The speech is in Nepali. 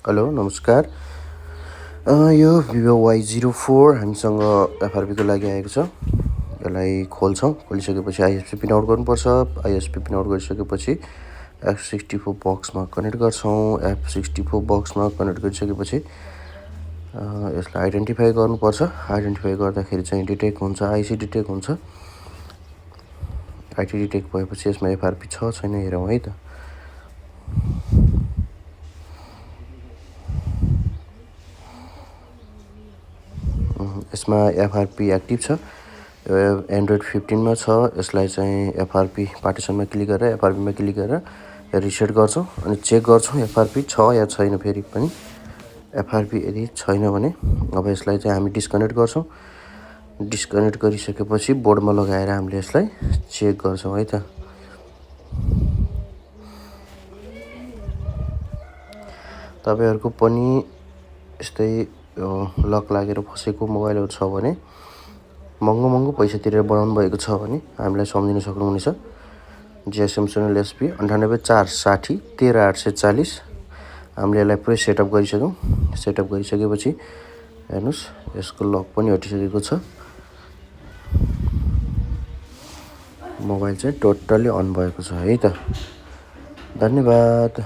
हेलो नमस्कार। यो Vivo y04 हामीसँग एफआरपीको लागि आएको छ। यसलाई खोल्छौँ। खोलिसकेपछि आइएसपी पिन आउट गर्नुपर्छ। आइएसपी पिन आउट गरिसकेपछि f64 बक्समा कनेक्ट गर्छौँ। f64 बक्समा कनेक्ट गरिसकेपछि यसलाई आइडेन्टिफाई गर्नुपर्छ। आइडेन्टिफाई गर्दाखेरि चाहिँ डिटेक्ट हुन्छ, आइसी डिटेक्ट हुन्छ। आइटी डिटेक्ट भएपछि यसमा एफआरपी छ छैन हेरौँ है त। यसमा एफआरपी एक्टिभ छ। एन्ड्रोइड 15 मा छ। यसलाई चाहिँ एफआरपी पार्टिसनमा क्लिक गरेर एफआरपीमा क्लिक गरेर रिसेट गर्छौँ अनि चेक गर्छौँ एफआरपी छ या छैन। फेरि पनि एफआरपी यदि छैन भने अब यसलाई चाहिँ हामी डिस्कनेक्ट गर्छौँ। डिस्कनेक्ट गरिसकेपछि बोर्डमा लगाएर हामीले यसलाई चेक गर्छौँ है त। तपाईहरुको पनि यस्तै लक लागेर फसेको मोबाइलहरु छ भने महँगो पैसा तिरेर बनाउनु भएको छ भने हामीलाई सम्झिन सक्नुहुनेछ। जीएसएम च्यानल एसपी 98460 13840 हामीले यसलाई पुरै सेटअप गरिसक्यौं। सेटअप गरिसकेपछि हेर्नुस् यसको लक पनि हटिसकेको छ। मोबाइल चाहिँ टोटली अन भएको छ है त। धन्यवाद।